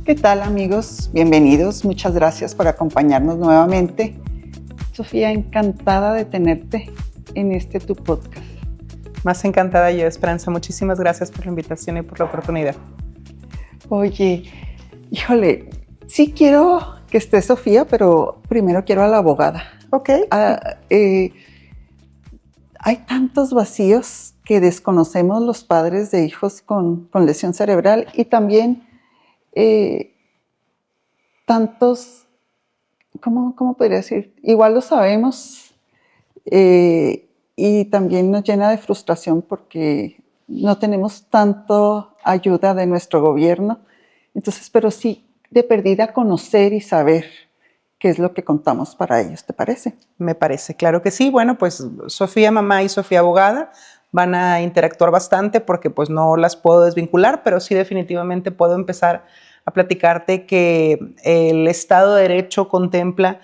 ¿Qué tal, amigos? Bienvenidos. Muchas gracias por acompañarnos nuevamente. Sofía, encantada de tenerte en tu podcast. Más encantada yo, Esperanza. Muchísimas gracias por la invitación y por la oportunidad. Oye, híjole, sí quiero que esté Sofía, pero primero quiero a la abogada. Ok. Hay tantos vacíos que desconocemos los padres de hijos con lesión cerebral y también tantos, ¿cómo podría decir? Igual lo sabemos y también nos llena de frustración porque no tenemos tanto ayuda de nuestro gobierno. Entonces, pero sí, de perdida conocer y saber qué es lo que contamos para ellos, ¿te parece? Me parece, claro que sí. Bueno, pues Sofía mamá y Sofía abogada van a interactuar bastante porque pues no las puedo desvincular, pero sí definitivamente puedo empezar a platicarte que el Estado de Derecho contempla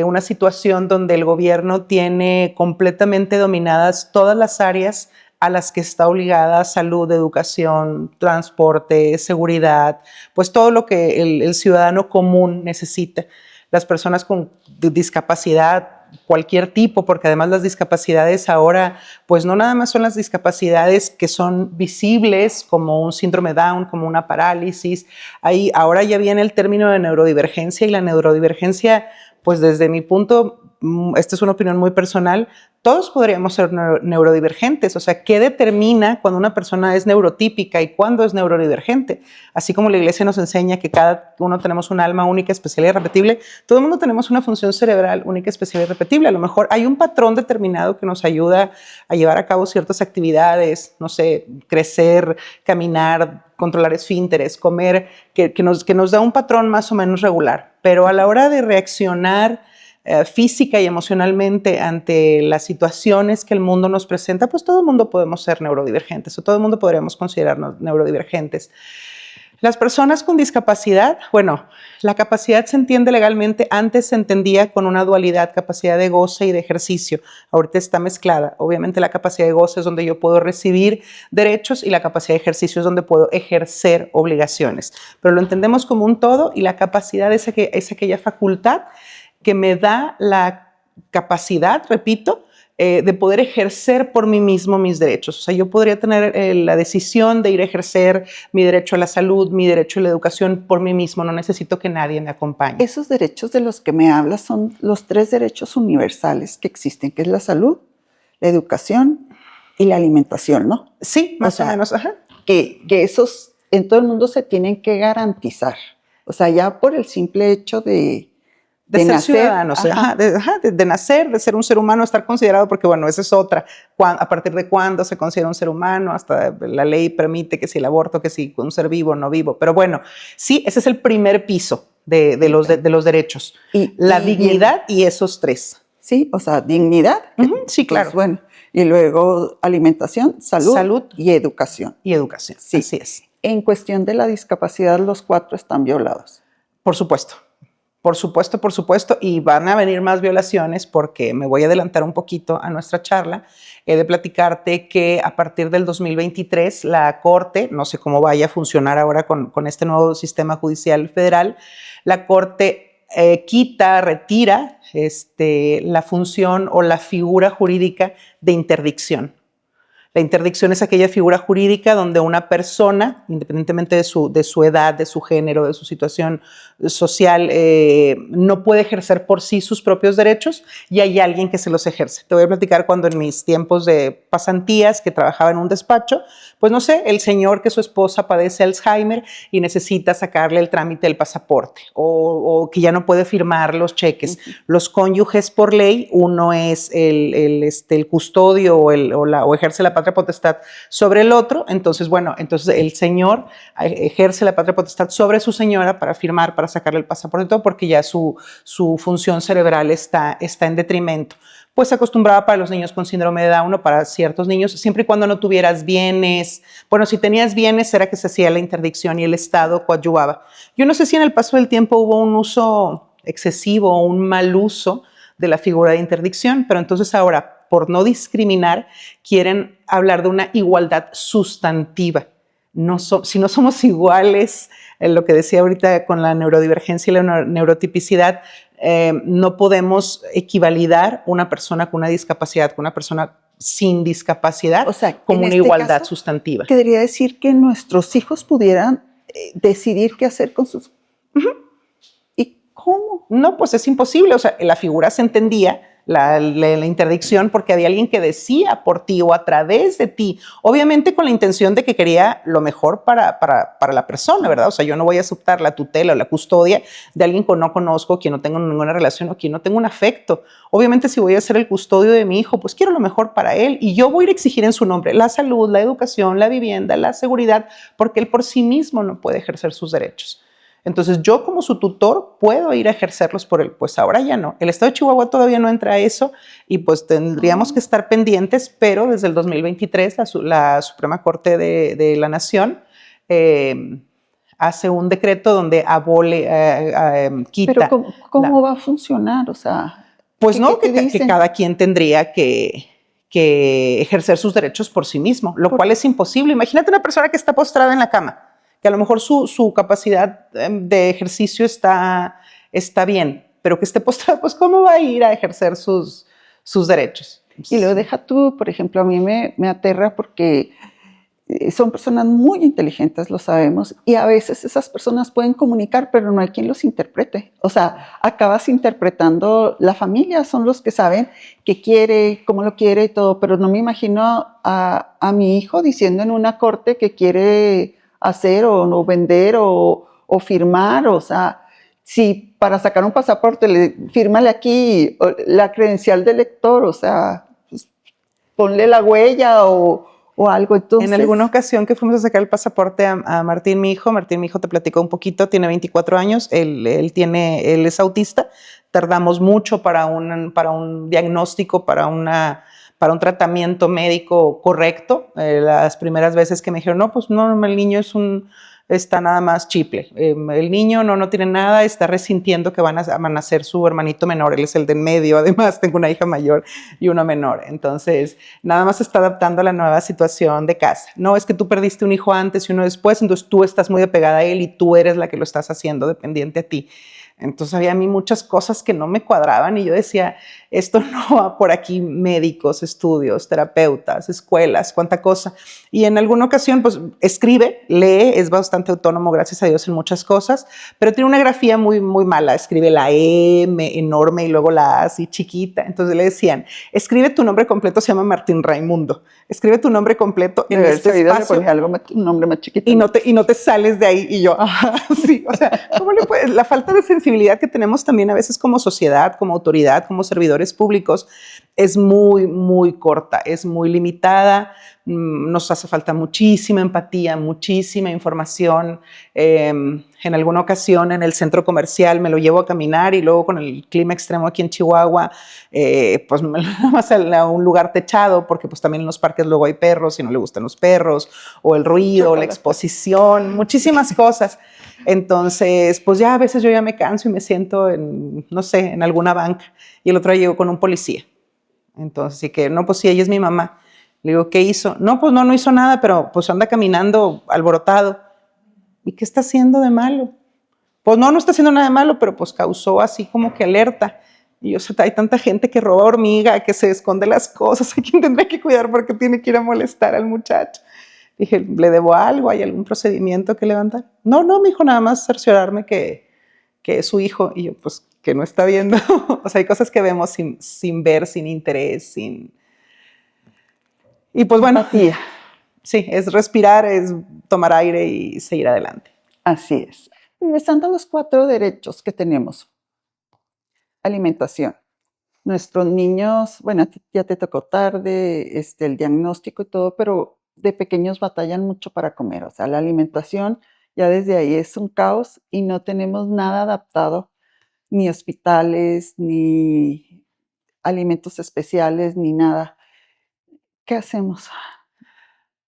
una situación donde el gobierno tiene completamente dominadas todas las áreas a las que está obligada: salud, educación, transporte, seguridad, pues todo lo que el ciudadano común necesita. Las personas con discapacidad, cualquier tipo, porque además las discapacidades ahora, pues no nada más son las discapacidades que son visibles, como un síndrome Down, como una parálisis. Ahora ya viene el término de neurodivergencia, y la neurodivergencia, pues desde mi punto, esta es una opinión muy personal, todos podríamos ser neurodivergentes. O sea, ¿qué determina cuando una persona es neurotípica y cuándo es neurodivergente? Así como la iglesia nos enseña que cada uno tenemos un alma única, especial y irrepetible, todo el mundo tenemos una función cerebral única, especial y irrepetible. A lo mejor hay un patrón determinado que nos ayuda a llevar a cabo ciertas actividades, no sé, crecer, caminar, controlar esfínteres, comer, que nos da un patrón más o menos regular. Pero a la hora de reaccionar física y emocionalmente ante las situaciones que el mundo nos presenta, pues todo el mundo podemos ser neurodivergentes, o todo el mundo podríamos considerarnos neurodivergentes. Las personas con discapacidad, bueno, la capacidad se entiende legalmente. Antes se entendía con una dualidad: capacidad de goce y de ejercicio. Ahorita está mezclada. Obviamente la capacidad de goce es donde yo puedo recibir derechos, y la capacidad de ejercicio es donde puedo ejercer obligaciones. Pero lo entendemos como un todo, y la capacidad es aquella facultad que me da la capacidad, repito, de poder ejercer por mí mismo mis derechos. O sea, yo podría tener la decisión de ir a ejercer mi derecho a la salud, mi derecho a la educación por mí mismo. No necesito que nadie me acompañe. Esos derechos de los que me hablas son los 3 derechos universales que existen, que es la salud, la educación y la alimentación, ¿no? Sí, más o menos. Ajá. Que esos en todo el mundo se tienen que garantizar. O sea, ya por el simple hecho de ser nacer, ciudadanos, de nacer, de ser un ser humano, estar considerado, porque bueno, esa es otra. A partir de cuándo se considera un ser humano, hasta la ley permite que si el aborto, que si un ser vivo o no vivo. Pero bueno, sí, ese es el primer piso de los derechos. La dignidad y esos 3. Sí, o sea, dignidad. Sí, claro. Pues, bueno, y luego alimentación, salud y educación. Y educación, sí. Así es. En cuestión de la discapacidad, los 4 están violados. Por supuesto. Por supuesto, y van a venir más violaciones porque me voy a adelantar un poquito a nuestra charla. He de platicarte que a partir del 2023 la Corte, no sé cómo vaya a funcionar ahora con este nuevo sistema judicial federal, la Corte retira la función o la figura jurídica de interdicción. La interdicción es aquella figura jurídica donde una persona, independientemente de su edad, de su género, de su situación social, no puede ejercer por sí sus propios derechos, y hay alguien que se los ejerce. Te voy a platicar cuando en mis tiempos de pasantías, que trabajaba en un despacho, pues no sé, el señor que su esposa padece Alzheimer y necesita sacarle el trámite del pasaporte, o que ya no puede firmar los cheques. Los cónyuges por ley, uno es el custodio o ejerce la patria potestad sobre el otro. Entonces, bueno, el señor ejerce la patria potestad sobre su señora para firmar, para sacarle el pasaporte y todo, porque ya su función cerebral está en detrimento. Pues se acostumbraba para los niños con síndrome de Down o para ciertos niños, siempre y cuando no tuvieras bienes. Bueno, si tenías bienes era que se hacía la interdicción y el Estado coadyuvaba. Yo no sé si en el paso del tiempo hubo un uso excesivo o un mal uso de la figura de interdicción, pero entonces ahora, por no discriminar, quieren hablar de una igualdad sustantiva. si no somos iguales, lo que decía ahorita con la neurodivergencia y la neurotipicidad, no podemos equivalidar una persona con una discapacidad con una persona sin discapacidad, O sea, como en una este igualdad caso, sustantiva. querría decir que nuestros hijos pudieran decidir qué hacer con sus... ¿Y cómo? No, pues es imposible. O sea, la figura se entendía, la interdicción, porque había alguien que decía por ti o a través de ti, obviamente con la intención de que quería lo mejor para la persona, ¿verdad? O sea, yo no voy a aceptar la tutela o la custodia de alguien que no conozco, quien no tengo ninguna relación o quien no tengo un afecto. Obviamente, si voy a ser el custodio de mi hijo, pues quiero lo mejor para él y yo voy a ir a exigir en su nombre la salud, la educación, la vivienda, la seguridad, porque él por sí mismo no puede ejercer sus derechos. Entonces yo como su tutor puedo ir a ejercerlos por él. Pues ahora ya no. El Estado de Chihuahua todavía no entra a eso y pues tendríamos que estar pendientes, pero desde el 2023 la Suprema Corte de la Nación hace un decreto donde quita... Pero ¿cómo va a funcionar? O sea, pues no, ¿qué que dicen? cada quien tendría que ejercer sus derechos por sí mismo, lo cual es imposible. Imagínate una persona que está postrada en la cama, que a lo mejor su capacidad de ejercicio está bien, pero que esté postrada, pues ¿cómo va a ir a ejercer sus derechos? Y lo deja tú, por ejemplo, a mí me aterra porque son personas muy inteligentes, lo sabemos, y a veces esas personas pueden comunicar, pero no hay quien los interprete. O sea, acabas interpretando, la familia son los que saben qué quiere, cómo lo quiere y todo, pero no me imagino a mi hijo diciendo en una corte que quiere hacer o no vender o firmar, o sea, si para sacar un pasaporte, fírmale aquí la credencial del lector, o sea, pues, ponle la huella o algo. En Entonces, alguna ocasión que fuimos a sacar el pasaporte a Martín, mi hijo te platicó un poquito, tiene 24 años, él es autista, tardamos mucho para un diagnóstico, para un tratamiento médico correcto. Las primeras veces que me dijeron, no, pues no, el niño está nada más chiple. El niño no tiene nada, está resintiendo que van a nacer su hermanito menor, él es el de en medio, además tengo una hija mayor y una menor. Entonces, nada más se está adaptando a la nueva situación de casa. No, es que tú perdiste un hijo antes y uno después, entonces tú estás muy apegada a él y tú eres la que lo estás haciendo dependiente a ti. Entonces había a mí muchas cosas que no me cuadraban y yo decía, esto no va por aquí, médicos, estudios, terapeutas, escuelas, cuánta cosa. Y en alguna ocasión, pues escribe, lee, es bastante autónomo, gracias a Dios, en muchas cosas, pero tiene una grafía muy, muy mala. Escribe la M enorme y luego la A así chiquita. Entonces le decían, escribe tu nombre completo, se llama Martín Raimundo. Escribe tu nombre completo en este espacio. Le ponía un nombre más chiquito. Y no te sales de ahí. Y yo, sí, o sea, ¿cómo le puedes? La falta de sensibilidad que tenemos también a veces como sociedad, como autoridad, como servidores públicos, es muy, muy corta, es muy limitada. Nos hace falta muchísima empatía, muchísima información. En alguna ocasión en el centro comercial me lo llevo a caminar y luego con el clima extremo aquí en Chihuahua, pues nada más a un lugar techado, porque pues también en los parques luego hay perros y no le gustan los perros, o el ruido, la exposición, muchísimas cosas. Entonces, pues ya a veces yo ya me canso y me siento no sé, en alguna banca y el otro día llego con un policía. Entonces, sí que, no, pues sí, ella es mi mamá. Le digo, ¿qué hizo? No, pues no hizo nada, pero pues anda caminando alborotado. ¿Y qué está haciendo de malo? Pues no está haciendo nada de malo, pero pues causó así como que alerta. Y o sea, hay tanta gente que roba hormiga, que se esconde las cosas, a quien tendrá que cuidar porque tiene que ir a molestar al muchacho. Dije, ¿le debo algo? ¿Hay algún procedimiento que levantar? No, me dijo nada más cerciorarme que es su hijo. Y yo, pues, que no está viendo. O sea, hay cosas que vemos sin ver, sin interés, sin... Y pues bueno, empatía. Sí, es respirar, es tomar aire y seguir adelante. Así es. Regresando a los 4 derechos que tenemos. Alimentación. Nuestros niños, bueno, a ti ya te tocó tarde, el diagnóstico y todo, pero de pequeños batallan mucho para comer. O sea, la alimentación ya desde ahí es un caos y no tenemos nada adaptado, ni hospitales, ni alimentos especiales, ni nada. ¿Qué hacemos?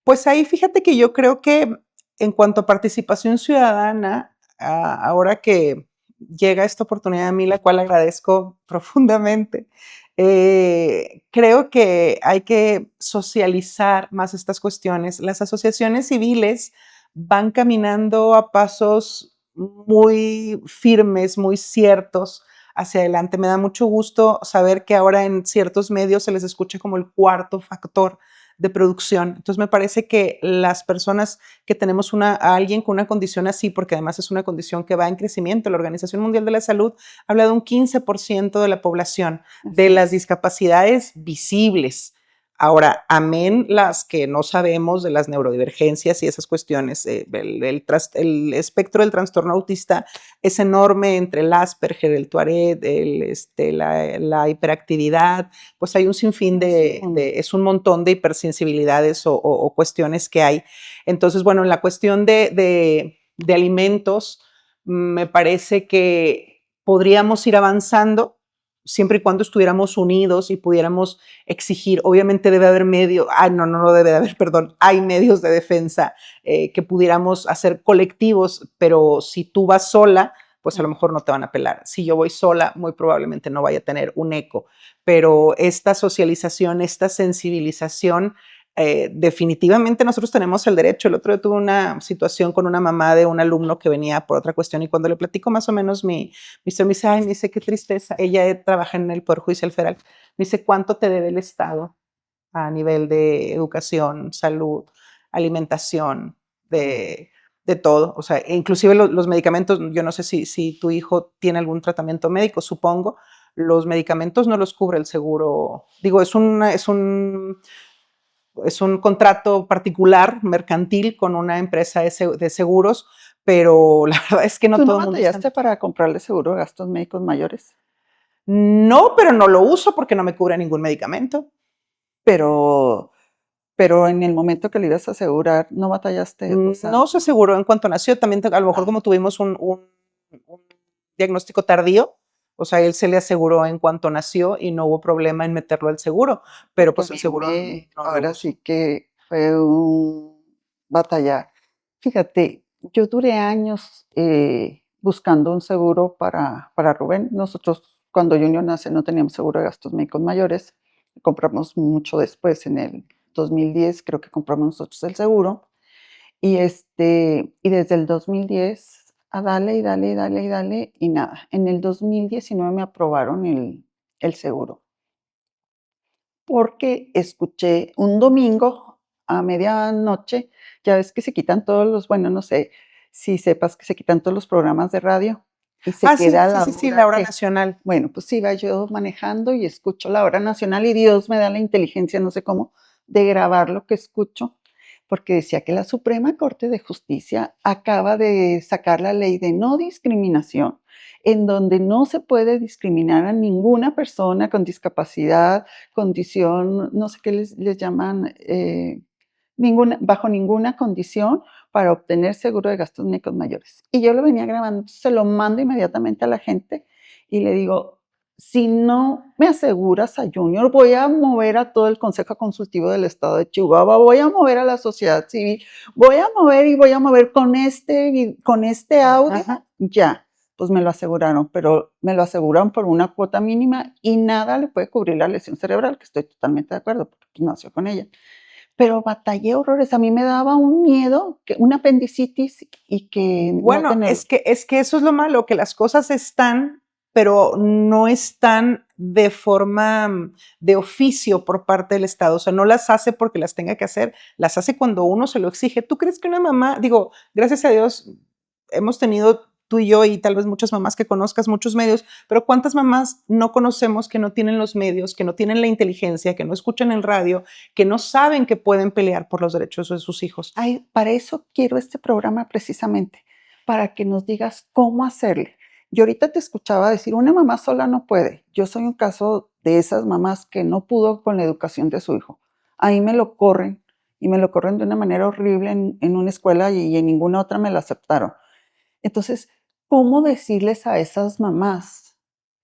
Pues ahí fíjate que yo creo que en cuanto a participación ciudadana, ahora que llega esta oportunidad a mí, la cual agradezco profundamente, creo que hay que socializar más estas cuestiones. Las asociaciones civiles van caminando a pasos muy firmes, muy ciertos hacia adelante. Me da mucho gusto saber que ahora en ciertos medios se les escucha como el cuarto factor de producción. Entonces me parece que las personas que tenemos a alguien con una condición así, porque además es una condición que va en crecimiento, la Organización Mundial de la Salud habla de un 15% de la población de las discapacidades visibles. Ahora, amén las que no sabemos de las neurodivergencias y esas cuestiones, el espectro del trastorno autista es enorme entre el Asperger, el Tourette, la hiperactividad, pues hay un sinfín es un montón de hipersensibilidades o cuestiones que hay. Entonces, bueno, en la cuestión de alimentos, me parece que podríamos ir avanzando siempre y cuando estuviéramos unidos y pudiéramos exigir. Obviamente debe haber no debe haber, perdón, hay medios de defensa que pudiéramos hacer colectivos, pero si tú vas sola, pues a lo mejor no te van a pelar. Si yo voy sola, muy probablemente no vaya a tener un eco, pero esta socialización, esta sensibilización, definitivamente nosotros tenemos el derecho. El otro día tuve una situación con una mamá de un alumno que venía por otra cuestión y cuando le platico más o menos mi historia, me dice, ay, me dice, qué tristeza. Ella trabaja en el Poder Judicial Federal. Me dice, ¿cuánto te debe el Estado a nivel de educación, salud, alimentación, de todo? O sea, inclusive los medicamentos, yo no sé si tu hijo tiene algún tratamiento médico, supongo, los medicamentos no los cubre el seguro. Digo, es un contrato particular, mercantil, con una empresa de seguros, pero la verdad es que no ¿Tú no todo el mundo batallaste para comprarle seguro de gastos médicos mayores? No, pero no lo uso porque no me cubre ningún medicamento. Pero en el momento que le ibas a asegurar, ¿no batallaste? O sea, No se aseguró en cuanto nació. También a lo mejor como tuvimos un diagnóstico tardío, o sea, él se le aseguró en cuanto nació y no hubo problema en meterlo al seguro, pero pues el seguro no ahora sí que fue un batallar. Fíjate, yo duré años buscando un seguro para Rubén. Nosotros, cuando Junior nace, no teníamos seguro de gastos médicos mayores. Compramos mucho después, en el 2010, creo que compramos nosotros el seguro. Y desde el 2010 a dale y dale y dale y dale y nada. En el 2019 me aprobaron el seguro porque escuché un domingo a medianoche, ya ves que se quitan todos los, bueno, no sé si sepas que se quitan todos los programas de radio y se queda la sí, hora la hora nacional. bueno, pues iba yo manejando y escucho la hora nacional y Dios me da la inteligencia, no sé cómo, de grabar lo que escucho, porque decía que la Suprema Corte de Justicia acaba de sacar la ley de no discriminación, en donde no se puede discriminar a ninguna persona con discapacidad, condición, no sé qué les llaman, bajo ninguna condición para obtener seguro de gastos médicos mayores. Y yo lo venía grabando, se lo mando inmediatamente a la gente y le digo, si no me aseguras a Junior, voy a mover a todo el Consejo Consultivo del Estado de Chihuahua, voy a mover a la sociedad civil, voy a mover con este audio, ajá, ya. Pues me lo aseguraron, pero me lo aseguraron por una cuota mínima y nada le puede cubrir la lesión cerebral, que estoy totalmente de acuerdo, porque pues nació con ella. Pero batallé horrores, a mí me daba un miedo, una apendicitis y que bueno, no tener... es que eso es lo malo, que las cosas están, pero no están de forma de oficio por parte del Estado. O sea, no las hace porque las tenga que hacer, las hace cuando uno se lo exige. ¿Tú crees que una mamá, digo, gracias a Dios, hemos tenido tú y yo y tal vez muchas mamás que conozcas, muchos medios, pero ¿cuántas mamás no conocemos que no tienen los medios, que no tienen la inteligencia, que no escuchan el radio, que no saben que pueden pelear por los derechos de sus hijos? Ay, para eso quiero este programa precisamente, para que nos digas cómo hacerle. Yo ahorita te escuchaba decir, una mamá sola no puede. Yo soy un caso de esas mamás que no pudo con la educación de su hijo. Ahí me lo corren y me lo corren de una manera horrible en una escuela y en ninguna otra me lo aceptaron. Entonces, ¿cómo decirles a esas mamás?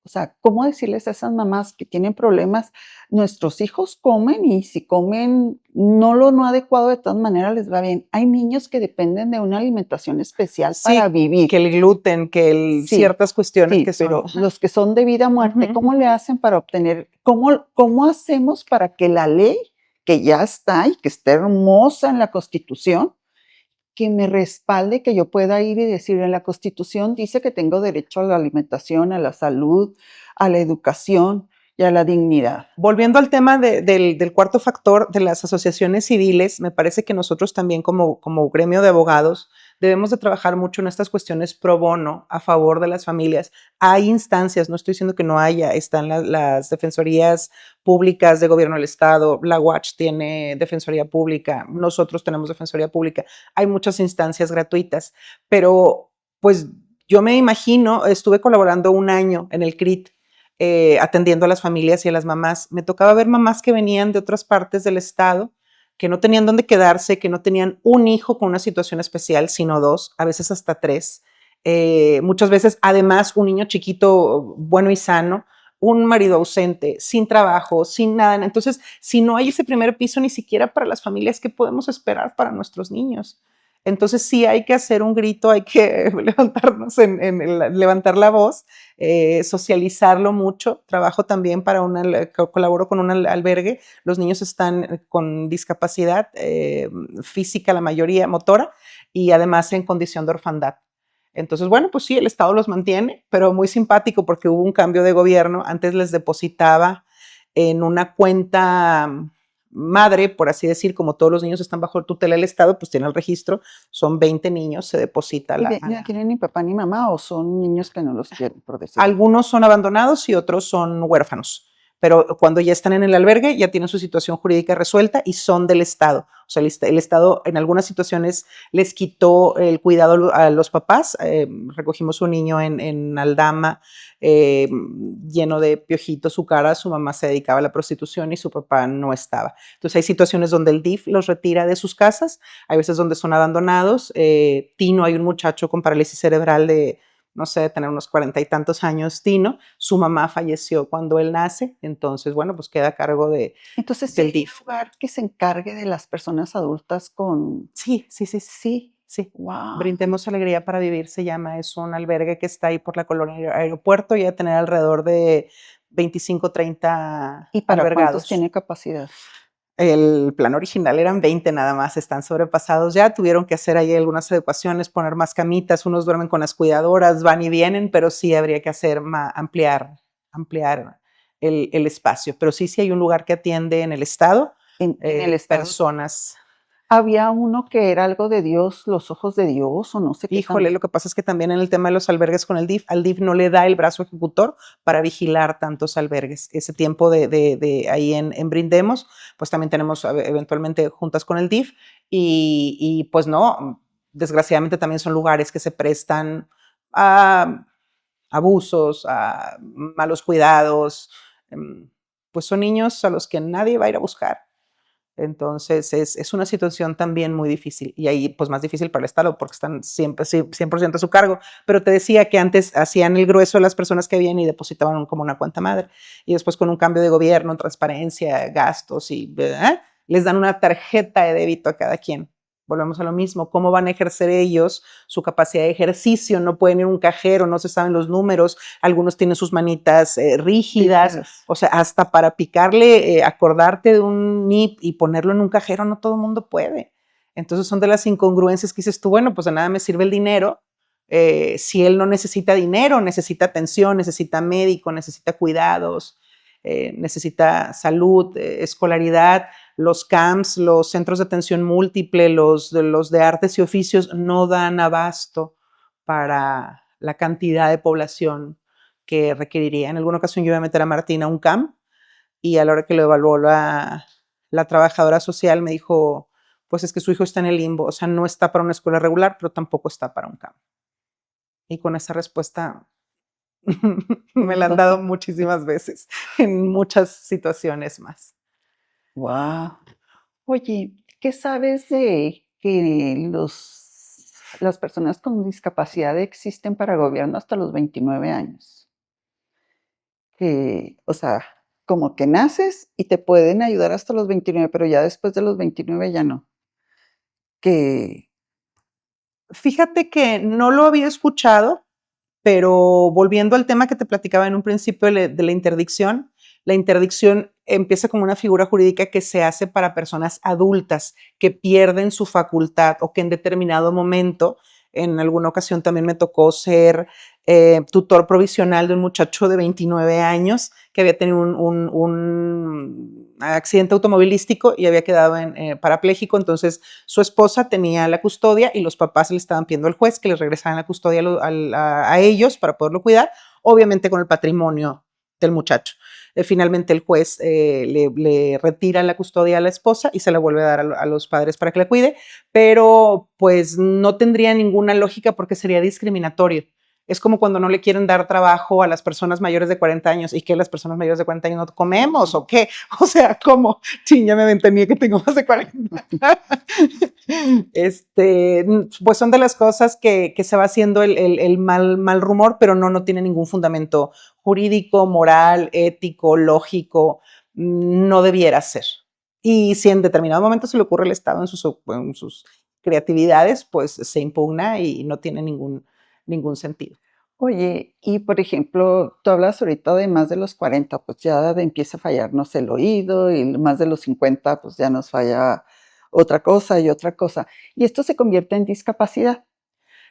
O sea, ¿cómo decirles a esas mamás que tienen problemas? Nuestros hijos comen y si comen no adecuado, de todas maneras les va bien. Hay niños que dependen de una alimentación especial para vivir. Que el gluten, que ciertas cuestiones que son. Pero los que son de vida a muerte, ¿cómo le hacen para obtener? ¿Cómo hacemos para que la ley, que ya está y que está hermosa en la Constitución, que me respalde, que yo pueda ir y decir, en la Constitución dice que tengo derecho a la alimentación, a la salud, a la educación y a la dignidad. Volviendo al tema del cuarto factor de las asociaciones civiles, me parece que nosotros también como gremio de abogados debemos de trabajar mucho en estas cuestiones pro bono a favor de las familias. Hay instancias, no estoy diciendo que no haya, están las defensorías públicas de gobierno del Estado, la Watch tiene defensoría pública, nosotros tenemos defensoría pública, hay muchas instancias gratuitas, pero pues yo me imagino, estuve colaborando un año en el CRIT, atendiendo a las familias y a las mamás. Me tocaba ver mamás que venían de otras partes del estado, que no tenían dónde quedarse, que no tenían un hijo con una situación especial, sino dos, a veces hasta tres. Muchas veces, además, un niño chiquito, bueno y sano, un marido ausente, sin trabajo, sin nada. Entonces, si no hay ese primer piso ni siquiera para las familias, ¿qué podemos esperar para nuestros niños? Entonces sí hay que hacer un grito, hay que levantarnos, levantar la voz, socializarlo mucho. Trabajo también colaboro con un albergue. Los niños están con discapacidad física, la mayoría motora, y además en condición de orfandad. Entonces, bueno, pues sí, el Estado los mantiene, pero muy simpático porque hubo un cambio de gobierno. Antes les depositaba en una cuenta madre, por así decir, como todos los niños están bajo tutela del Estado, pues tiene el registro, son 20 niños, se deposita ¿Y no tienen ni papá ni mamá o son niños que no los quieren, por decirlo? Algunos son abandonados y otros son huérfanos, pero cuando ya están en el albergue ya tienen su situación jurídica resuelta y son del Estado. O sea, el Estado en algunas situaciones les quitó el cuidado a los papás. Recogimos un niño en Aldama lleno de piojitos su cara, su mamá se dedicaba a la prostitución y su papá no estaba. Entonces hay situaciones donde el DIF los retira de sus casas, hay veces donde son abandonados. Tino, hay un muchacho con parálisis cerebral de no sé, tener unos 40 y tantos años, Tino, su mamá falleció cuando él nace, entonces, bueno, pues queda a cargo Entonces, del ¿hay DIF. un lugar que se encargue de las personas adultas con...? Sí, sí, sí, Sí, sí. wow. Brindemos Alegría para Vivir se llama, es un albergue que está ahí por la colonia Aeropuerto y a tener alrededor de 25, 30 ¿Y para cuántos albergados. tiene capacidad? El plan original eran 20 nada más, están sobrepasados ya, tuvieron que hacer ahí algunas adecuaciones, poner más camitas, unos duermen con las cuidadoras, van y vienen, pero sí habría que hacer ampliar el espacio. Pero sí hay un lugar que atiende en el estado En el estado. personas. Había uno que era algo de Dios, los ojos de Dios o no sé qué. Híjole, lo que pasa es que también en el tema de los albergues con el DIF, al DIF no le da el brazo ejecutor para vigilar tantos albergues. Ese tiempo de ahí en Brindemos, pues también tenemos eventualmente juntas con el DIF y pues no, desgraciadamente también son lugares que se prestan a abusos, a malos cuidados, pues son niños a los que nadie va a ir a buscar. Entonces es una situación también muy difícil y ahí pues más difícil para el Estado porque están siempre 100% a su cargo. Pero te decía que antes hacían el grueso de las personas que habían y depositaban como una cuenta madre y después con un cambio de gobierno, transparencia, gastos y les dan una tarjeta de débito a cada quien. Volvemos a lo mismo, ¿cómo van a ejercer ellos su capacidad de ejercicio? No pueden ir a un cajero, no se saben los números, algunos tienen sus manitas rígidas, o sea, hasta para picarle, acordarte de un NIP y ponerlo en un cajero, no todo el mundo puede. Entonces son de las incongruencias que dices tú, bueno, pues de nada me sirve el dinero, si él no necesita dinero, necesita atención, necesita médico, necesita cuidados, necesita salud, escolaridad. Los CAMPS, los centros de atención múltiple, los de artes y oficios no dan abasto para la cantidad de población que requeriría. En alguna ocasión yo iba a meter a Martín a un CAMP y a la hora que lo evaluó la trabajadora social me dijo, pues es que su hijo está en el limbo, o sea, no está para una escuela regular, pero tampoco está para un CAMP. Y con esa respuesta me la han dado muchísimas veces, en muchas situaciones más. Wow. Oye, ¿qué sabes de que las personas con discapacidad existen para gobierno hasta los 29 años? Que, o sea, como que naces y te pueden ayudar hasta los 29, pero ya después de los 29 ya no. Que Fíjate que no lo había escuchado, pero volviendo al tema que te platicaba en un principio de la interdicción empieza como una figura jurídica que se hace para personas adultas que pierden su facultad o que en determinado momento, en alguna ocasión también me tocó ser tutor provisional de un muchacho de 29 años que había tenido un accidente automovilístico y había quedado parapléjico. Entonces su esposa tenía la custodia y los papás le estaban pidiendo al juez que les regresaran la custodia a ellos para poderlo cuidar, obviamente con el patrimonio del muchacho. Finalmente el juez le retira la custodia a la esposa y se la vuelve a dar a los padres para que la cuide, pero pues no tendría ninguna lógica porque sería discriminatorio. Es como cuando no le quieren dar trabajo a las personas mayores de 40 años y que las personas mayores de 40 años no comemos o qué. O sea, ¿cómo? Sí, ya me ventaneé que tengo más de 40. Pues son de las cosas que se va haciendo el mal rumor, pero no tiene ningún fundamento jurídico, moral, ético, lógico. No debiera ser. Y si en determinado momento se le ocurre al Estado en sus creatividades, pues se impugna y no tiene ningún sentido. Oye, y por ejemplo, tú hablas ahorita de más de los 40, pues ya empieza a fallarnos el oído, y más de los 50, pues ya nos falla otra cosa y otra cosa. Y esto se convierte en discapacidad.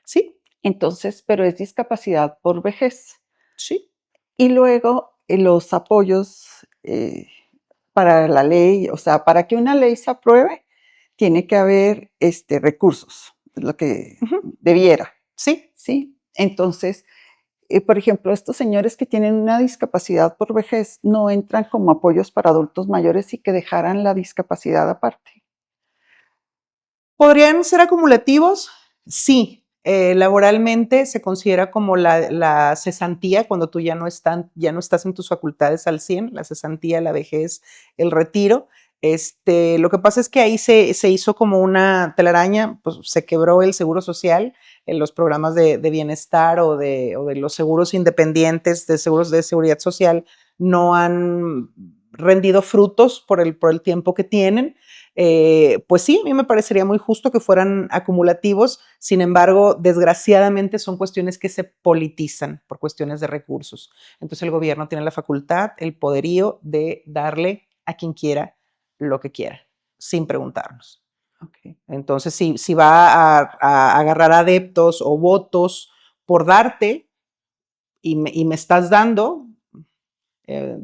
Sí, Entonces, pero es discapacidad por vejez. sí. Y luego los apoyos para la ley, o sea, para que una ley se apruebe, tiene que haber recursos, es lo que Ujú. debiera, Sí, ¿sí? Entonces, por ejemplo, estos señores que tienen una discapacidad por vejez no entran como apoyos para adultos mayores y que dejaran la discapacidad aparte. ¿podrían ser acumulativos? Sí. Laboralmente se considera como la cesantía cuando tú ya no estás en tus facultades al 100, la cesantía, la vejez, el retiro. Lo que pasa es que ahí se hizo como una telaraña, pues se quebró el seguro social, en los programas de bienestar o de los seguros independientes, de seguros de seguridad social, no han rendido frutos por el tiempo que tienen. Pues sí, a mí me parecería muy justo que fueran acumulativos. Sin embargo, desgraciadamente son cuestiones que se politizan por cuestiones de recursos. Entonces el gobierno tiene la facultad, el poderío de darle a quien quiera lo que quiera, sin preguntarnos. Okay. Entonces, si va a agarrar adeptos o votos por darte y me estás dando,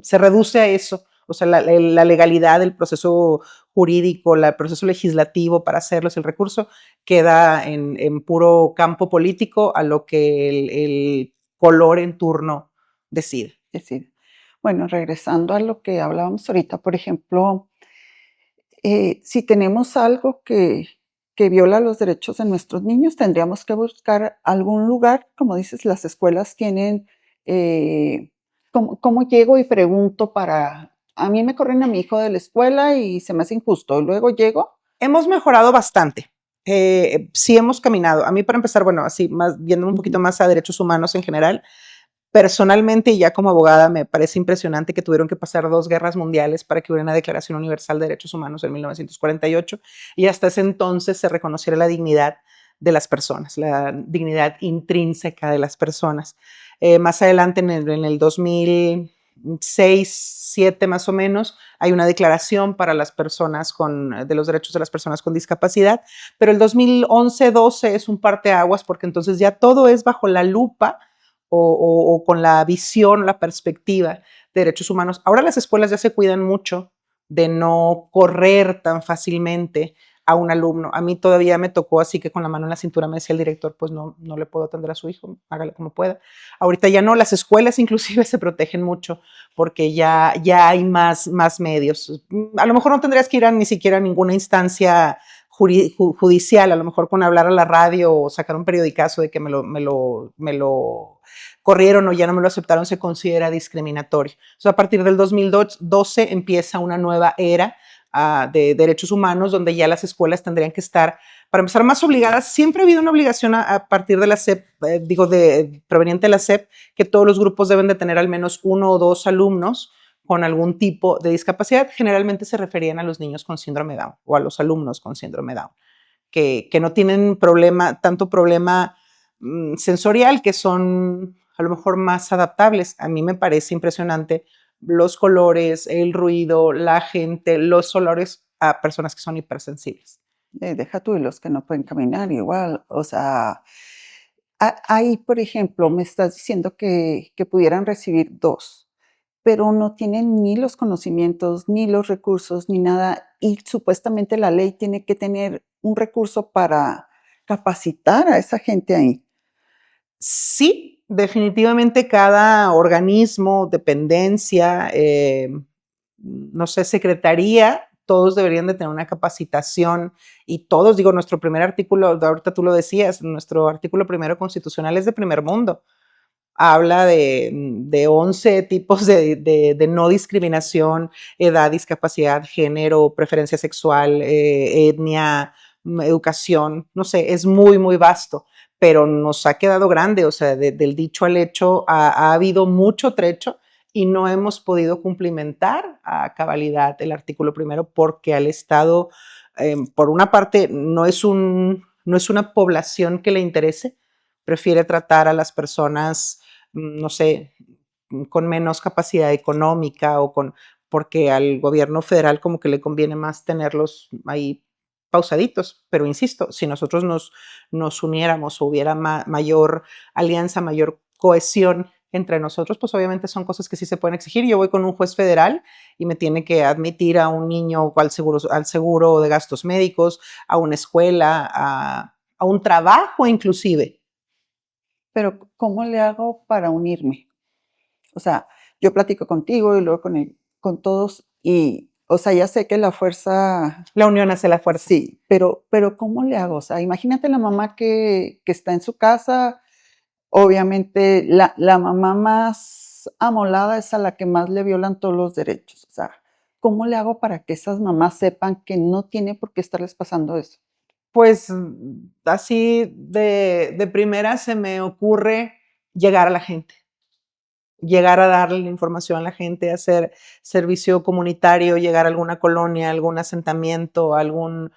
se reduce a eso. O sea, la legalidad, el proceso jurídico, el proceso legislativo para hacerlo, el recurso, queda en puro campo político a lo que el color en turno decide. Es decir, bueno, regresando a lo que hablábamos ahorita, por ejemplo, si tenemos algo que viola los derechos de nuestros niños, tendríamos que buscar algún lugar, como dices, las escuelas tienen, ¿cómo llego y pregunto para, a mí me corren a mi hijo de la escuela y se me hace injusto, y luego llego? Hemos mejorado bastante. Sí hemos caminado. A mí, para empezar, bueno, así más, viendo un poquito Ujú. más a derechos humanos en general, personalmente y ya como abogada me parece impresionante que tuvieron que pasar 2 guerras mundiales para que hubiera una Declaración Universal de Derechos Humanos en 1948 y hasta ese entonces se reconociera la dignidad de las personas, la dignidad intrínseca de las personas. Más adelante, en el 2006, 2007 más o menos, hay una declaración para las personas de los derechos de las personas con discapacidad, pero el 2011-12 es un parteaguas porque entonces ya todo es bajo la lupa o con la visión, la perspectiva de derechos humanos. Ahora las escuelas ya se cuidan mucho de no correr tan fácilmente a un alumno. A mí todavía me tocó así que con la mano en la cintura me decía el director, pues no le puedo atender a su hijo, hágale como pueda. Ahorita ya no, las escuelas inclusive se protegen mucho porque ya hay más medios. A lo mejor no tendrías que ir ni siquiera a ninguna instancia judicial, a lo mejor con hablar a la radio o sacar un periodicazo de que me lo corrieron o ya no me lo aceptaron, se considera discriminatorio. O sea, a partir del 2012 empieza una nueva era de derechos humanos donde ya las escuelas tendrían que estar, para empezar, más obligadas. Siempre ha habido una obligación a partir de la SEP, proveniente de la SEP, que todos los grupos deben de tener al menos 1 o 2 alumnos con algún tipo de discapacidad. Generalmente se referían a los niños con síndrome Down o a los alumnos con síndrome Down, que no tienen tanto problema sensorial, que son a lo mejor más adaptables. A mí me parece impresionante los colores, el ruido, la gente, los olores a personas que son hipersensibles. Deja tú y los que no pueden caminar igual. O sea, ahí, por ejemplo, me estás diciendo que pudieran recibir dos, pero no tienen ni los conocimientos, ni los recursos, ni nada. Y supuestamente la ley tiene que tener un recurso para capacitar a esa gente ahí. Sí, definitivamente cada organismo, dependencia, no sé, secretaría, todos deberían de tener una capacitación y todos, digo, nuestro primer artículo, ahorita tú lo decías, nuestro artículo primero constitucional es de primer mundo. Habla de 11 tipos de no discriminación, edad, discapacidad, género, preferencia sexual, etnia, educación, no sé, es muy, muy vasto, pero nos ha quedado grande, o sea, del dicho al hecho ha habido mucho trecho y no hemos podido cumplimentar a cabalidad el artículo primero porque al Estado, por una parte, no es una población que le interese, prefiere tratar a las personas, no sé, con menos capacidad económica o porque al gobierno federal como que le conviene más tenerlos ahí pausaditos. Pero insisto, si nosotros nos uniéramos o hubiera mayor alianza, mayor cohesión entre nosotros, pues obviamente son cosas que sí se pueden exigir. Yo voy con un juez federal y me tiene que admitir a un niño al seguro de gastos médicos, a una escuela, a un trabajo inclusive. Pero ¿cómo le hago para unirme? O sea, yo platico contigo y luego con todos y, o sea, ya sé que la fuerza, La unión hace la fuerza. sí, pero ¿cómo le hago? O sea, imagínate la mamá que está en su casa, obviamente la mamá más amolada es a la que más le violan todos los derechos. O sea, ¿cómo le hago para que esas mamás sepan que no tiene por qué estarles pasando eso? Pues así de primera se me ocurre llegar a la gente, llegar a darle la información a la gente, hacer servicio comunitario, llegar a alguna colonia, algún asentamiento, algún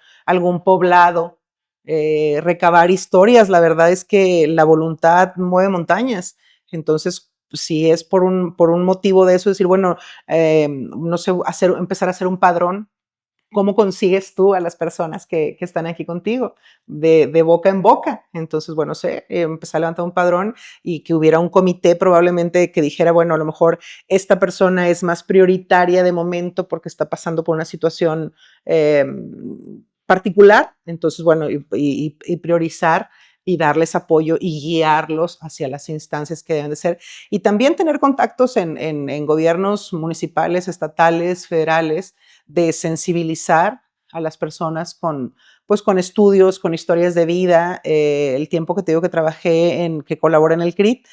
poblado, recabar historias. La verdad es que la voluntad mueve montañas. Entonces, si es por un motivo de eso, decir, bueno, no sé, empezar a hacer un padrón. ¿Cómo consigues tú a las personas que están aquí contigo? De boca en boca. Entonces, bueno, sé, empecé a levantar un padrón y que hubiera un comité probablemente que dijera, bueno, a lo mejor esta persona es más prioritaria de momento porque está pasando por una situación particular. Entonces, bueno, y priorizar y darles apoyo y guiarlos hacia las instancias que deben de ser. Y también tener contactos en gobiernos municipales, estatales, federales, de sensibilizar a las personas pues con estudios, con historias de vida. El tiempo que te digo que trabajé que colaboré en el CRIT,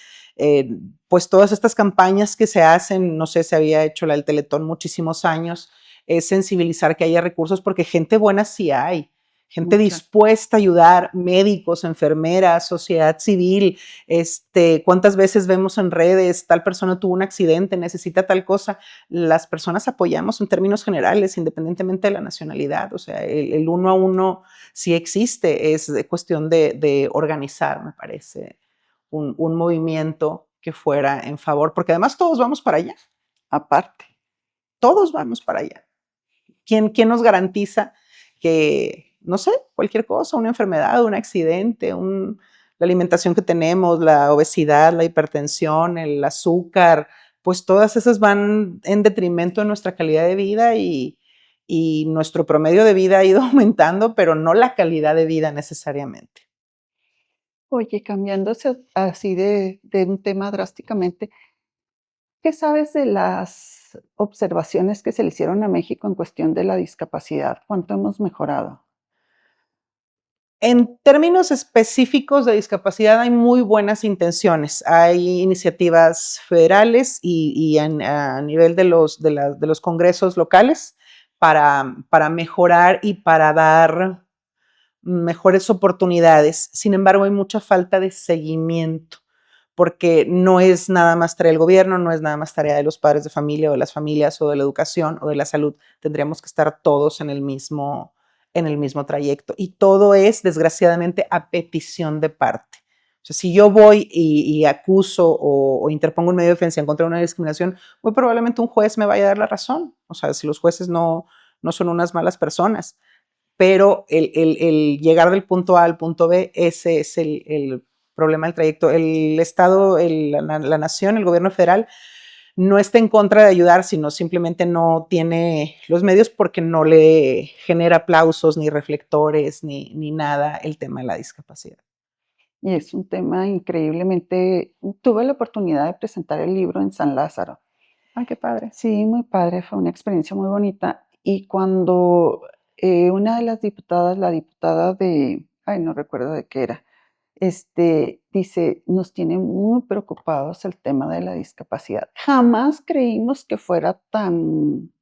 pues todas estas campañas que se hacen, no sé, se había hecho la del Teletón muchísimos años, es sensibilizar que haya recursos porque gente buena sí hay. Gente Mucha. dispuesta a ayudar, médicos, enfermeras, sociedad civil. ¿Cuántas veces vemos en redes, tal persona tuvo un accidente, necesita tal cosa? Las personas apoyamos en términos generales, independientemente de la nacionalidad. O sea, el uno a uno sí existe, es cuestión de organizar, me parece, un movimiento que fuera en favor, porque además todos vamos para allá, Aparte. todos vamos para allá. ¿Quién nos garantiza que, no sé, cualquier cosa, una enfermedad, un accidente, la alimentación que tenemos, la obesidad, la hipertensión, el azúcar, pues todas esas van en detrimento de nuestra calidad de vida y nuestro promedio de vida ha ido aumentando, pero no la calidad de vida necesariamente. Oye, cambiándose así de un tema drásticamente, ¿qué sabes de las observaciones que se le hicieron a México en cuestión de la discapacidad? ¿Cuánto hemos mejorado? En términos específicos de discapacidad hay muy buenas intenciones. Hay iniciativas federales a nivel de los congresos locales para mejorar y para dar mejores oportunidades. Sin embargo, hay mucha falta de seguimiento porque no es nada más tarea del gobierno, no es nada más tarea de los padres de familia o de las familias o de la educación o de la salud. Tendríamos que estar todos en el mismo trayecto. Y todo es, desgraciadamente, a petición de parte. O sea, si yo voy y acuso o interpongo un medio de defensa en contra de una discriminación, muy probablemente un juez me vaya a dar la razón. O sea, si los jueces no son unas malas personas. Pero el llegar del punto A al punto B, ese es el problema del trayecto. El Estado, la nación, el gobierno federal, no está en contra de ayudar, sino simplemente no tiene los medios porque no le genera aplausos, ni reflectores, ni nada el tema de la discapacidad. Y es un tema increíblemente... Tuve la oportunidad de presentar el libro en San Lázaro. Ay, qué padre. Sí, muy padre, fue una experiencia muy bonita. Y cuando una de las diputadas, la diputada de, ay, no recuerdo de qué era, dice, nos tiene muy preocupados el tema de la discapacidad. Jamás creímos que fuera tan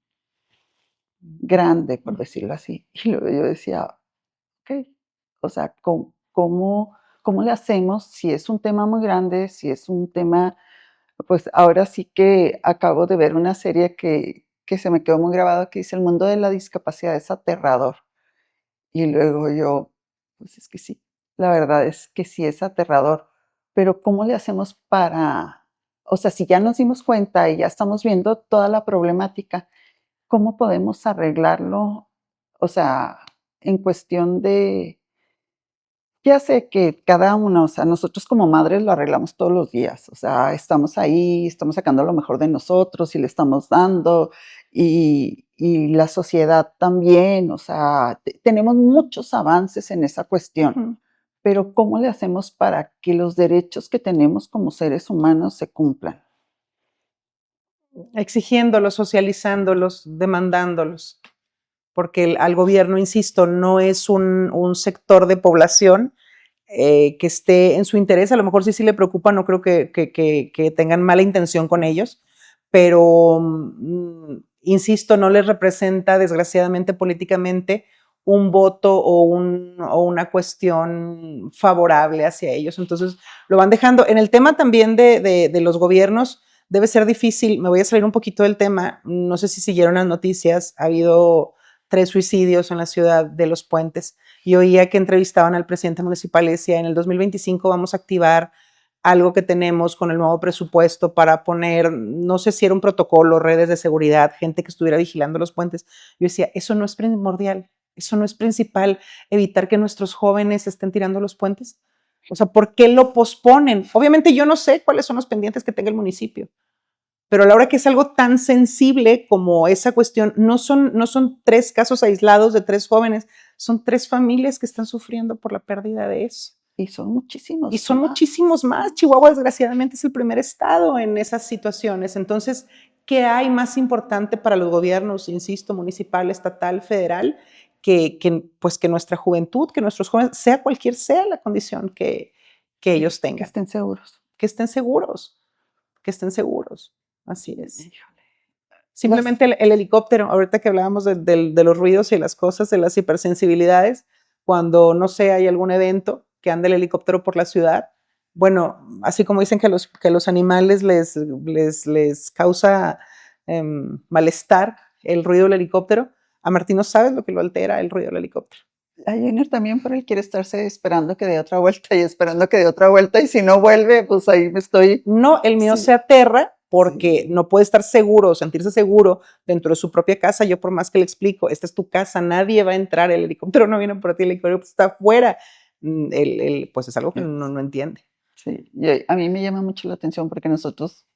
grande, por decirlo así. Y luego yo decía, ok, o sea, ¿cómo le hacemos si es un tema muy grande, si es un tema, pues ahora sí que acabo de ver una serie que se me quedó muy grabada que dice, el mundo de la discapacidad es aterrador. Y luego yo, pues es que sí, la verdad es que sí es aterrador, pero ¿cómo le hacemos para, o sea, si ya nos dimos cuenta y ya estamos viendo toda la problemática, ¿cómo podemos arreglarlo? O sea, en cuestión de, ya sé que cada uno, o sea, nosotros como madres lo arreglamos todos los días, o sea, estamos ahí, estamos sacando lo mejor de nosotros y le estamos dando, y la sociedad también, o sea, tenemos muchos avances en esa cuestión, pero ¿cómo le hacemos para que los derechos que tenemos como seres humanos se cumplan? Exigiéndolos, socializándolos, demandándolos, porque al gobierno, insisto, no es un sector de población que esté en su interés. A lo mejor sí le preocupa, no creo que tengan mala intención con ellos, pero insisto, no les representa desgraciadamente políticamente un voto o una cuestión favorable hacia ellos. Entonces lo van dejando. En el tema también de los gobiernos, debe ser difícil. Me voy a salir un poquito del tema. No sé si siguieron las noticias. Ha habido 3 suicidios en la ciudad de Los Puentes. Y oía que entrevistaban al presidente municipal y decía, en el 2025 vamos a activar algo que tenemos con el nuevo presupuesto para poner, no sé si era un protocolo, redes de seguridad, gente que estuviera vigilando los puentes. Yo decía, eso no es primordial, eso no es principal, evitar que nuestros jóvenes estén tirando los puentes. O sea, ¿por qué lo posponen? Obviamente yo no sé cuáles son los pendientes que tenga el municipio, pero a la hora que es algo tan sensible como esa cuestión, no son 3 casos aislados de 3 jóvenes, son 3 familias que están sufriendo por la pérdida de eso. Y son muchísimos. Y son muchísimos más. Chihuahua, desgraciadamente, es el primer estado en esas situaciones. Entonces, ¿qué hay más importante para los gobiernos, insisto, municipal, estatal, federal, pues que nuestra juventud, que nuestros jóvenes, sea cualquier sea la condición que ellos tengan? Que estén seguros. Que estén seguros, que estén seguros. Así es. Simplemente el helicóptero, ahorita que hablábamos de los ruidos y las cosas, de las hipersensibilidades, cuando, no sé, hay algún evento que anda el helicóptero por la ciudad, bueno, así como dicen que los animales les causa malestar el ruido del helicóptero, a Martín no sabes lo que lo altera el ruido del helicóptero. A Jenner también, pero él quiere estarse esperando que dé otra vuelta y esperando que dé otra vuelta, y si no vuelve, pues ahí me estoy... No, el mío Sí. se aterra porque no puede estar seguro, sentirse seguro dentro de su propia casa. Yo por más que le explico, esta es tu casa, nadie va a entrar, el helicóptero no viene por ti, el helicóptero está afuera. Pues es algo que no entiende. Sí, y a mí me llama mucho la atención porque nosotros,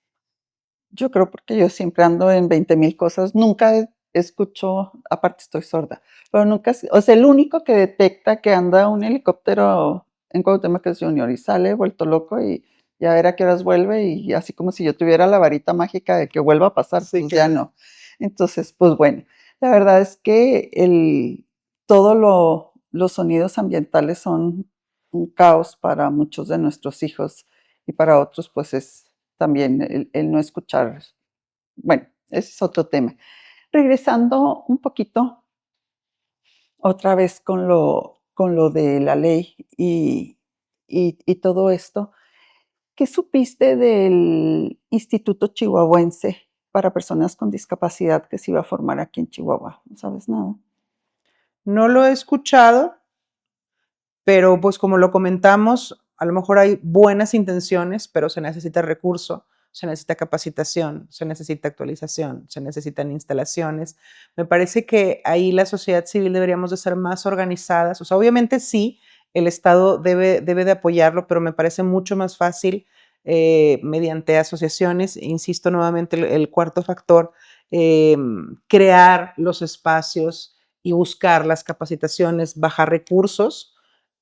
yo creo porque yo siempre ando en 20,000 cosas, nunca escucho, aparte estoy sorda, pero nunca, o sea, el único que detecta que anda un helicóptero en Cuauhtémoc es Junior y sale vuelto loco y a ver a qué horas vuelve, y así como si yo tuviera la varita mágica de que vuelva a pasar, Sí, pues que ya no. Entonces, pues bueno, la verdad es que los sonidos ambientales son un caos para muchos de nuestros hijos, y para otros pues es también el no escuchar. Bueno, ese es otro tema. Regresando un poquito otra vez con lo de la ley y todo esto, ¿qué supiste del Instituto Chihuahuense para Personas con Discapacidad que se iba a formar aquí en Chihuahua? ¿No sabes nada? no lo he escuchado, pero pues como lo comentamos, a lo mejor hay buenas intenciones, pero se necesita recurso, se necesita capacitación, se necesita actualización, se necesitan instalaciones. Me parece que ahí la sociedad civil deberíamos de ser más organizadas. O sea, obviamente sí, el Estado debe de apoyarlo, pero me parece mucho más fácil mediante asociaciones. Insisto nuevamente, el cuarto factor, crear los espacios y buscar las capacitaciones, bajar recursos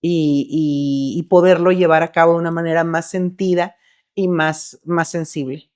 y poderlo llevar a cabo de una manera más sentida y más sensible.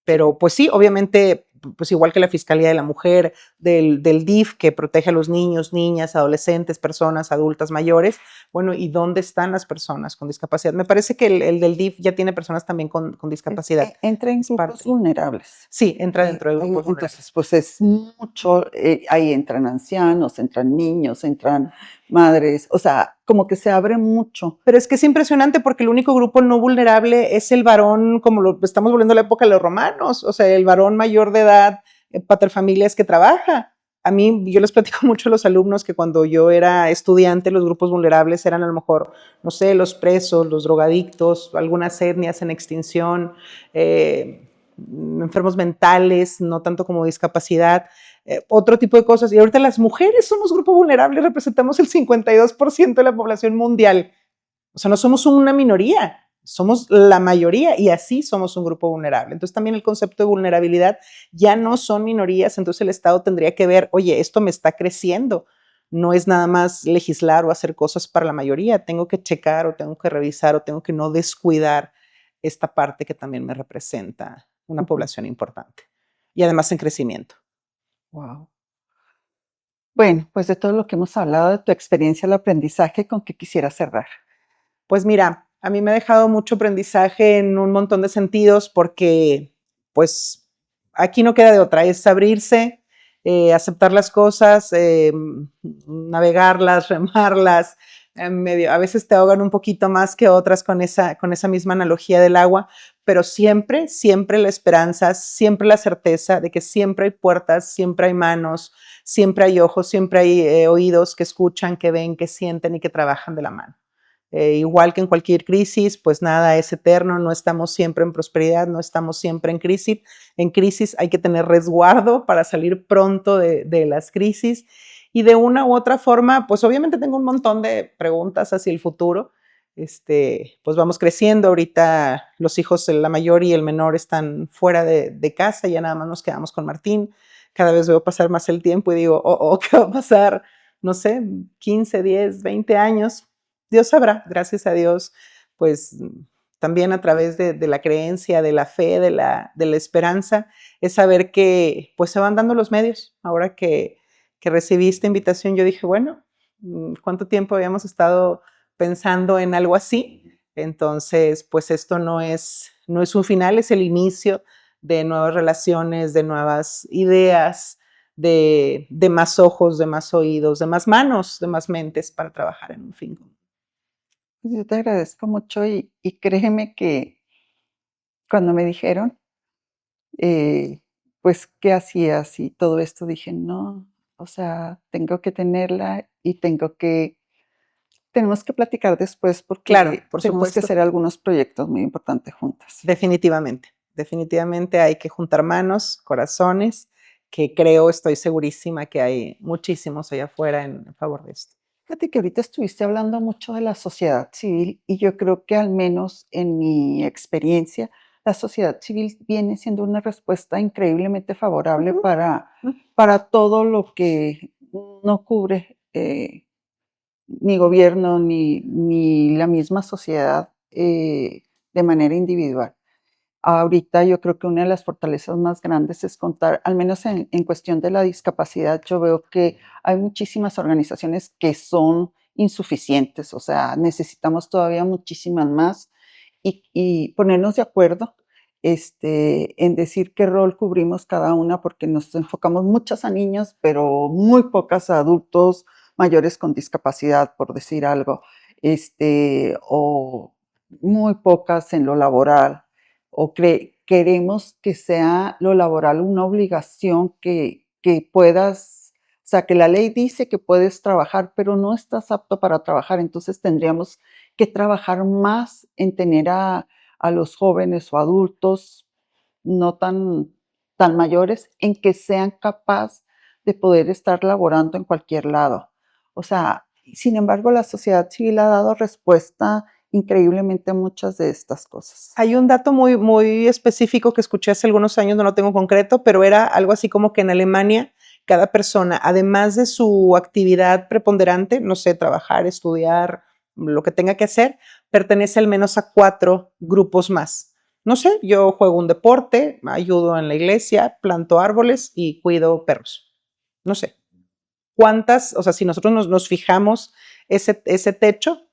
Pero pues sí, obviamente, pues igual que la Fiscalía de la Mujer, del DIF que protege a los niños, niñas, adolescentes, personas adultas mayores, bueno, ¿y dónde están las personas con discapacidad? Me parece que el del DIF ya tiene personas también con discapacidad. Entra en Es grupos parte. vulnerables. Sí, entra dentro de grupos vulnerables. Entonces, pues es mucho, ahí entran ancianos, entran niños, entran madres, o sea, como que se abre mucho. Pero es que es impresionante porque el único grupo no vulnerable es el varón, como lo estamos volviendo a la época de los romanos, o sea, el varón mayor de edad, paterfamilias que trabaja. A mí, yo les platico mucho a los alumnos que cuando yo era estudiante, los grupos vulnerables eran a lo mejor, no sé, los presos, los drogadictos, algunas etnias en extinción, enfermos mentales, no tanto como discapacidad, otro tipo de cosas. Y ahorita las mujeres somos grupo vulnerable, representamos el 52% de la población mundial. O sea, no somos una minoría, somos la mayoría y así somos un grupo vulnerable. Entonces también el concepto de vulnerabilidad ya no son minorías, entonces el Estado tendría que ver, oye, esto me está creciendo. No es nada más legislar o hacer cosas para la mayoría, tengo que checar o tengo que revisar o tengo que no descuidar esta parte que también me representa una población importante y además en crecimiento. Wow. Bueno, pues de todo lo que hemos hablado, de tu experiencia, el aprendizaje, ¿con qué quisiera cerrar? Pues mira, a mí me ha dejado mucho aprendizaje en un montón de sentidos porque pues aquí no queda de otra, es abrirse, aceptar las cosas, navegarlas, remarlas, medio, a veces te ahogan un poquito más que otras con esa misma analogía del agua, pero siempre, siempre la esperanza, siempre la certeza de que siempre hay puertas, siempre hay manos, siempre hay ojos, siempre hay oídos que escuchan, que ven, que sienten y que trabajan de la mano. Igual que en cualquier crisis, pues nada es eterno, no estamos siempre en prosperidad, no estamos siempre en crisis. En crisis hay que tener resguardo para salir pronto de las crisis y de una u otra forma, pues obviamente tengo un montón de preguntas hacia el futuro. Pues vamos creciendo, ahorita los hijos, la mayor y el menor están fuera de casa, ya nada más nos quedamos con Martín, cada vez veo pasar más el tiempo y digo, ¿qué va a pasar? No sé, 15, 10, 20 años, Dios sabrá, gracias a Dios, pues también a través de la creencia, de la fe, de la esperanza, es saber que pues se van dando los medios. Ahora que recibí esta invitación, yo dije, bueno, ¿cuánto tiempo habíamos estado pensando en algo así? Entonces, pues esto no es un final, es el inicio de nuevas relaciones, de nuevas ideas, de más ojos, de más oídos, de más manos, de más mentes para trabajar en un fin común. Pues yo te agradezco mucho y créeme que cuando me dijeron, pues, qué hacías y todo esto, dije, no, o sea, tengo que tenerla y tenemos que platicar después Claro, porque por tenemos que supuesto. hacer algunos proyectos muy importantes juntas. Definitivamente, definitivamente hay que juntar manos, corazones, que creo, estoy segurísima que hay muchísimos allá afuera en favor de esto. Fíjate que ahorita estuviste hablando mucho de la sociedad civil y yo creo que al menos en mi experiencia, la sociedad civil viene siendo una respuesta increíblemente favorable Ujú, ujú. para todo lo que no cubre ni gobierno ni la misma sociedad de manera individual. Ahorita yo creo que una de las fortalezas más grandes es contar, al menos en cuestión de la discapacidad, yo veo que hay muchísimas organizaciones que son insuficientes, o sea, necesitamos todavía muchísimas más y ponernos de acuerdo en decir qué rol cubrimos cada una, porque nos enfocamos muchas a niños, pero muy pocas a adultos mayores con discapacidad, por decir algo, o muy pocas en lo laboral o queremos que sea lo laboral una obligación que puedas, o sea, que la ley dice que puedes trabajar, pero no estás apto para trabajar, entonces tendríamos que trabajar más en tener a los jóvenes o adultos no tan mayores, en que sean capaces de poder estar laborando en cualquier lado. O sea, sin embargo, la sociedad civil ha dado respuesta increíblemente a muchas de estas cosas. Hay un dato muy, muy específico que escuché hace algunos años, no lo tengo concreto, pero era algo así como que en Alemania cada persona, además de su actividad preponderante, no sé, trabajar, estudiar, lo que tenga que hacer, pertenece al menos a 4 grupos más. No sé, yo juego un deporte, ayudo en la iglesia, planto árboles y cuido perros. No sé. ¿Cuántas? O sea, si nosotros nos fijamos ese techo,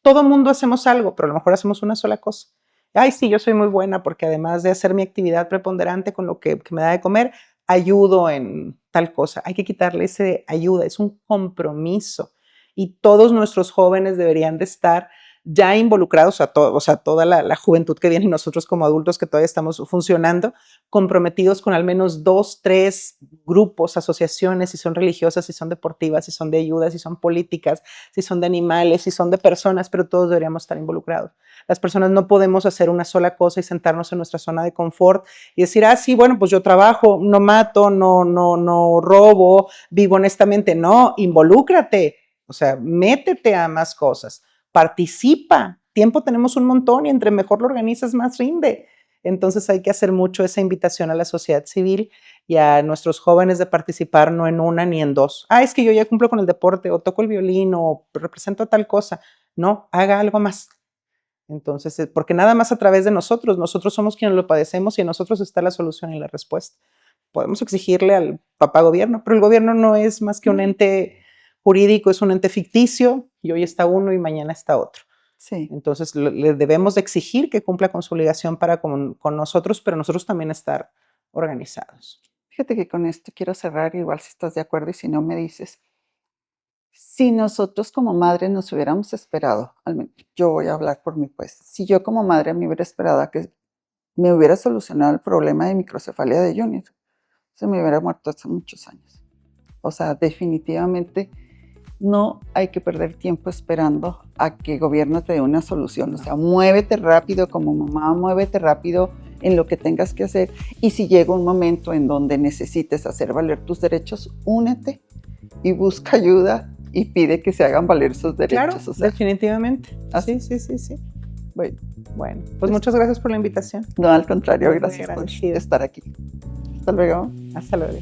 todo mundo hacemos algo, pero a lo mejor hacemos una sola cosa. Ay, sí, yo soy muy buena porque además de hacer mi actividad preponderante con lo que me da de comer, ayudo en tal cosa. Hay que quitarle ese ayuda, es un compromiso. Y todos nuestros jóvenes deberían de estar ya involucrados, o sea, toda la juventud que viene y nosotros como adultos que todavía estamos funcionando, comprometidos con al menos 2, 3 grupos, asociaciones, si son religiosas, si son deportivas, si son de ayuda, si son políticas, si son de animales, si son de personas, pero todos deberíamos estar involucrados. Las personas no podemos hacer una sola cosa y sentarnos en nuestra zona de confort y decir, sí, bueno, pues yo trabajo, no mato, no robo, vivo honestamente. No, involúcrate, o sea, métete a más cosas. Participa, tiempo tenemos un montón y entre mejor lo organizas, más rinde. Entonces hay que hacer mucho esa invitación a la sociedad civil y a nuestros jóvenes de participar no en una ni en 2. Es que yo ya cumplo con el deporte o toco el violín o represento tal cosa. No, haga algo más. Entonces, porque nada más a través de nosotros somos quienes lo padecemos y en nosotros está la solución y la respuesta. Podemos exigirle al papá gobierno, pero el gobierno no es más que un ente jurídico, es un ente ficticio y hoy está uno y mañana está otro. Sí. Entonces le debemos de exigir que cumpla con su obligación para con nosotros, pero nosotros también estar organizados. Fíjate que con esto quiero cerrar, igual si estás de acuerdo y si no me dices. Si nosotros como madre nos hubiéramos esperado, al menos yo voy a hablar por mí pues, si yo como madre me hubiera esperado a que me hubiera solucionado el problema de microcefalia de Junior, se me hubiera muerto hace muchos años. O sea, definitivamente no hay que perder tiempo esperando a que el gobierno te dé una solución. O sea, muévete rápido como mamá, muévete rápido en lo que tengas que hacer. Y si llega un momento en donde necesites hacer valer tus derechos, únete y busca ayuda y pide que se hagan valer sus derechos. Claro, o sea, definitivamente. ¿así? Sí. Bueno, pues muchas gracias por la invitación. No, al contrario, gracias por estar aquí. Hasta luego. Hasta luego.